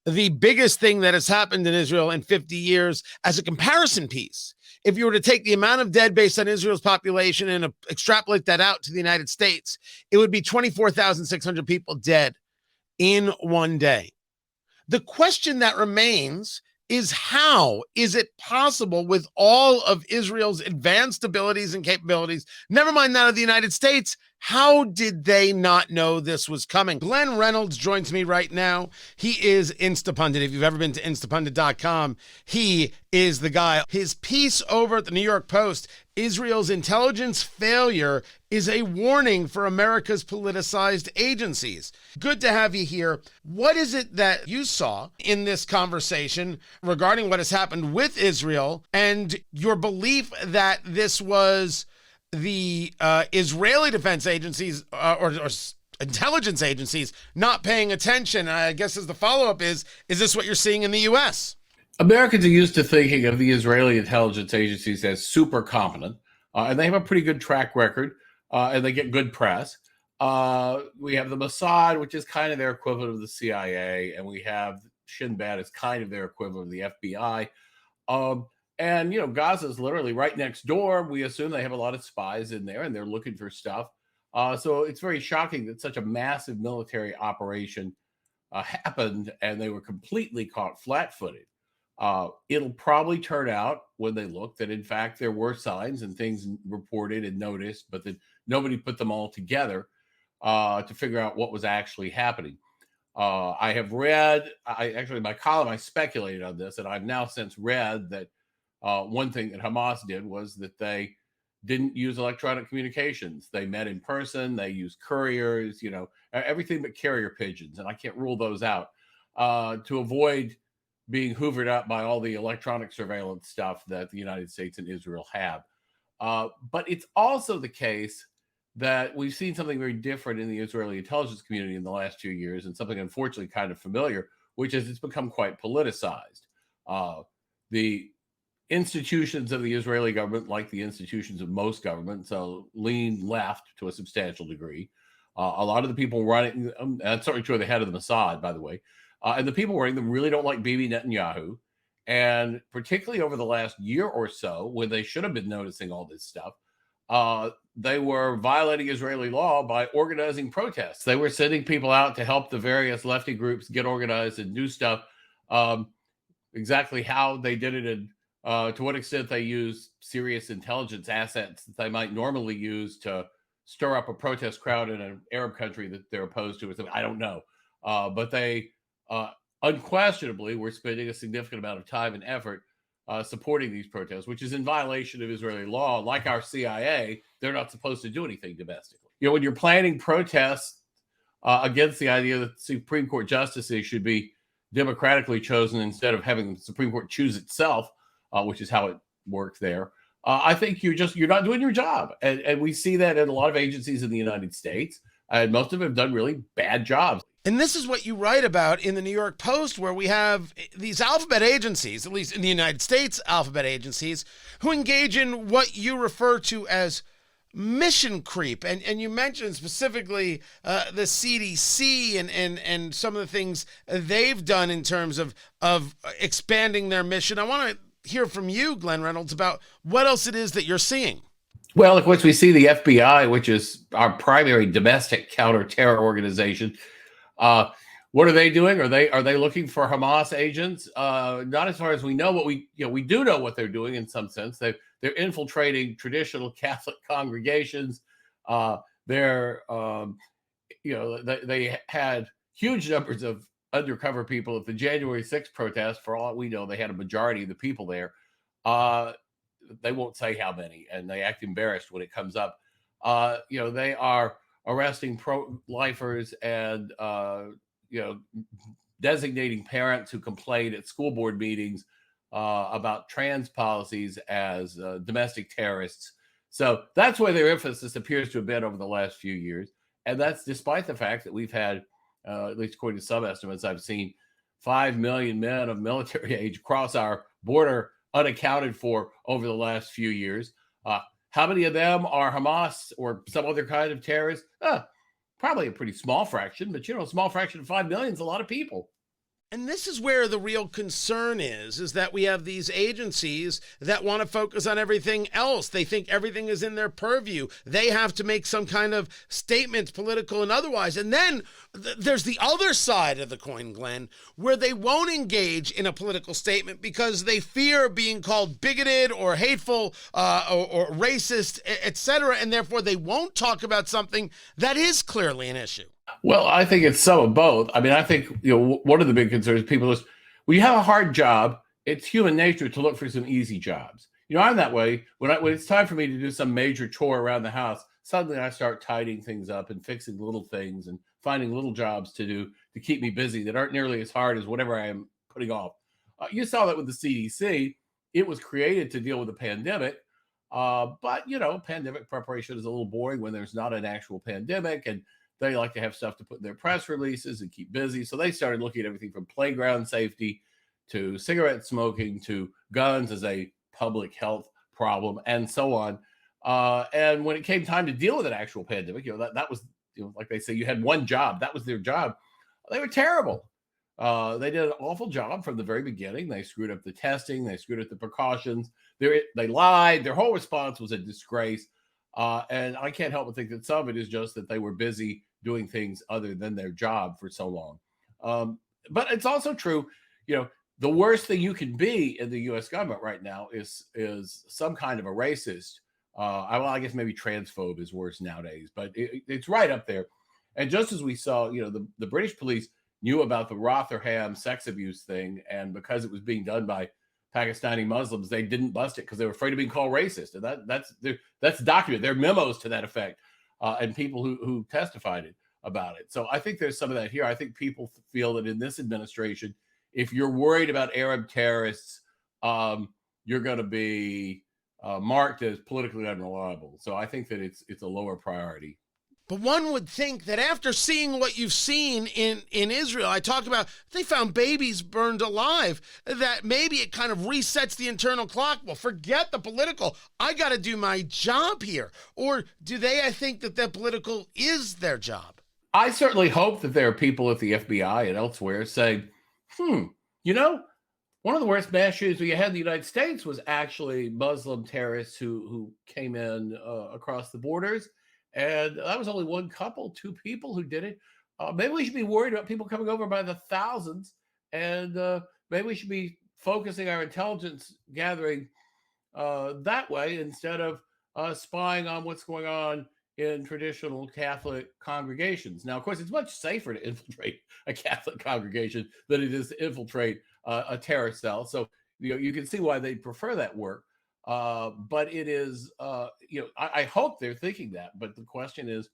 the biggest thing that has happened in Israel in 50 years as a comparison piece. If you were to take the amount of dead based on Israel's population and extrapolate that out to the United States, it would be 24,600 people dead in one day. The question that remains is, how is it possible with all of Israel's advanced abilities and capabilities, never mind that of the United States, how did they not know this was coming? Glenn Reynolds joins me right now. He is Instapundit. If you've ever been to instapundit.com, he is the guy. His piece over at the New York Post, Israel's intelligence failure is a warning for America's politicized agencies. Good to have you here. What is it that you saw in this conversation regarding what has happened with Israel and your belief that this was the Israeli defense agencies or intelligence agencies not paying attention? I guess as the follow-up is this what you're seeing in the U.S.? Americans are used to thinking of the Israeli intelligence agencies as super competent, and they have a pretty good track record, and they get good press. We have the Mossad, which is kind of their equivalent of the CIA, and we have Shin Bet as kind of their equivalent of the FBI. And, you know, Gaza is literally right next door. We assume they have a lot of spies in there and they're looking for stuff. So it's very shocking that such a massive military operation happened and they were completely caught flat-footed. It'll probably turn out when they look that, in fact, there were signs and things reported and noticed, but that nobody put them all together to figure out what was actually happening. I have read, my column, I speculated on this, and I've now since read that one thing that Hamas did was that they didn't use electronic communications. They met in person. They used couriers, you know, everything but carrier pigeons. And I can't rule those out to avoid being hoovered up by all the electronic surveillance stuff that the United States and Israel have. But it's also the case that we've seen something very different in the Israeli intelligence community in the last 2 years, and something unfortunately kind of familiar, which is it's become quite politicized. The institutions of the Israeli government, like the institutions of most governments, lean left to a substantial degree. A lot of the people running, that's certainly true of the head of the Mossad, by the way, and the people running them really don't like Bibi Netanyahu. And particularly over the last year or so, when they should have been noticing all this stuff, they were violating Israeli law by organizing protests. They were sending people out to help the various lefty groups get organized and do stuff. Exactly how they did it and to what extent they use serious intelligence assets that they might normally use to stir up a protest crowd in an Arab country that they're opposed to, or something, I don't know. But they unquestionably were spending a significant amount of time and effort supporting these protests, which is in violation of Israeli law. Like our CIA, they're not supposed to do anything domestically. You know, when you're planning protests against the idea that Supreme Court justices should be democratically chosen instead of having the Supreme Court choose itself, which is how it works there, I think you're not doing your job. And we see that in a lot of agencies in the United States, and most of them have done really bad jobs. And this is what you write about in the New York Post, where we have these alphabet agencies, at least in the United States, alphabet agencies, who engage in what you refer to as mission creep. And you mentioned specifically the CDC and some of the things they've done in terms of expanding their mission. I want to hear from you, Glenn Reynolds, about what else it is that you're seeing. Well, of course, we see the FBI, which is our primary domestic counterterror organization. What are they doing? Are they looking for Hamas agents? Not as far as we know, but we do know what they're doing in some sense. They're infiltrating traditional Catholic congregations. They had huge numbers of undercover people at the January 6th protest. For all we know, they had a majority of the people there. They won't say how many, and they act embarrassed when it comes up. They are arresting pro-lifers and designating parents who complain at school board meetings about trans policies as domestic terrorists. So that's where their emphasis appears to have been over the last few years. And that's despite the fact that we've had, at least according to some estimates I've seen, 5 million men of military age cross our border unaccounted for over the last few years. How many of them are Hamas or some other kind of terrorist? Probably a pretty small fraction, but a small fraction of 5 million is a lot of people. And this is where the real concern is that we have these agencies that want to focus on everything else. They think everything is in their purview. They have to make some kind of statements, political and otherwise. And then there's the other side of the coin, Glenn, where they won't engage in a political statement because they fear being called bigoted or hateful or racist, etc. And therefore they won't talk about something that is clearly an issue. Well, I think it's some of both. I mean, I think, one of the big concerns people is when you have a hard job, it's human nature to look for some easy jobs. I'm that way. When it's time for me to do some major chore around the house, suddenly I start tidying things up and fixing little things and finding little jobs to do to keep me busy that aren't nearly as hard as whatever I am putting off. You saw that with the CDC. It was created to deal with the pandemic. But, pandemic preparation is a little boring when there's not an actual pandemic, and they like to have stuff to put in their press releases and keep busy. So they started looking at everything from playground safety to cigarette smoking to guns as a public health problem and so on. And when it came time to deal with an actual pandemic, that was, like they say, you had one job. That was their job. They were terrible. They did an awful job from the very beginning. They screwed up the testing. They screwed up the precautions. They lied. Their whole response was a disgrace. And I can't help but think that some of it is just that they were busy doing things other than their job for so long. But it's also true, the worst thing you can be in the U.S. government right now is some kind of a racist. I guess maybe transphobe is worse nowadays, but it's right up there. And just as we saw, the British police knew about the Rotherham sex abuse thing, and because it was being done by Pakistani Muslims, they didn't bust it because they were afraid of being called racist. And that's documented. There are memos to that effect, and people who testified about it. So I think there's some of that here. I think people feel that in this administration, if you're worried about Arab terrorists, you're going to be marked as politically unreliable. So I think that it's a lower priority. But one would think that after seeing what you've seen in Israel, I talked about they found babies burned alive, that maybe it kind of resets the internal clock. Well, forget the political. I got to do my job here. Or do they think that the political is their job? I certainly hope that there are people at the FBI and elsewhere saying, one of the worst mass shootings we had in the United States was actually Muslim terrorists who came in across the borders. And that was only two people who did it. Maybe we should be worried about people coming over by the thousands. And maybe we should be focusing our intelligence gathering that way instead of spying on what's going on in traditional Catholic congregations. Now, of course, it's much safer to infiltrate a Catholic congregation than it is to infiltrate a terrorist cell. So, you can see why they prefer that work. But it is, I hope they're thinking that. But the question is,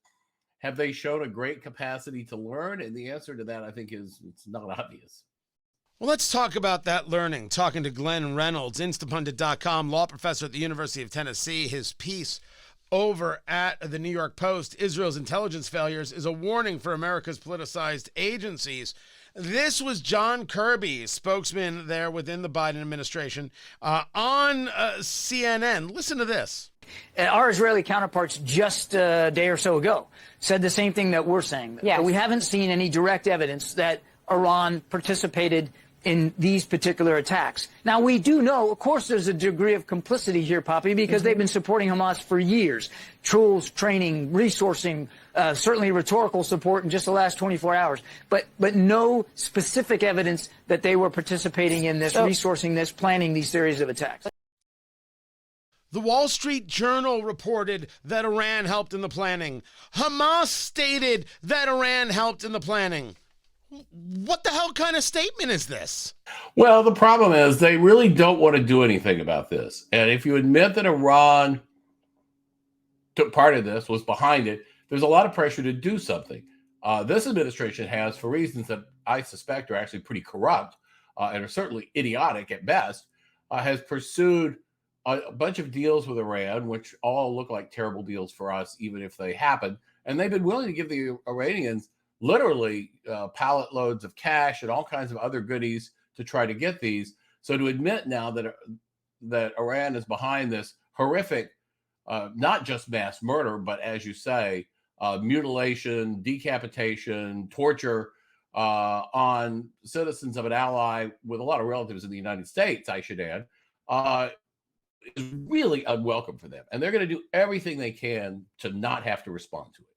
have they shown a great capacity to learn? And the answer to that, I think, is it's not obvious. Well, let's talk about that learning. Talking to Glenn Reynolds, Instapundit.com, law professor at the University of Tennessee. His piece over at the New York Post, Israel's intelligence failures, is a warning for America's politicized agencies. This was John Kirby, spokesman there within the Biden administration, on CNN. Listen to this. Our Israeli counterparts just a day or so ago said the same thing that we're saying. Yes. But we haven't seen any direct evidence that Iran participated in these particular attacks. Now, we do know, of course, there's a degree of complicity here, Poppy, because they've been supporting Hamas for years. Tools, training, resourcing, certainly rhetorical support in just the last 24 hours. But no specific evidence that they were participating in this, resourcing this, planning these series of attacks. The Wall Street Journal reported that Iran helped in the planning. Hamas stated that Iran helped in the planning. What the hell kind of statement is this? Well, the problem is they really don't want to do anything about this. And if you admit that Iran took part of this, was behind it, there's a lot of pressure to do something. This administration has, for reasons that I suspect are actually pretty corrupt and are certainly idiotic at best, has pursued a bunch of deals with Iran, which all look like terrible deals for us, even if they happen. And they've been willing to give the Iranians literally pallet loads of cash and all kinds of other goodies to try to get these. So to admit now that Iran is behind this horrific, not just mass murder, but as you say, mutilation, decapitation, torture, on citizens of an ally with a lot of relatives in the United States, I should add, is really unwelcome for them. And they're going to do everything they can to not have to respond to it.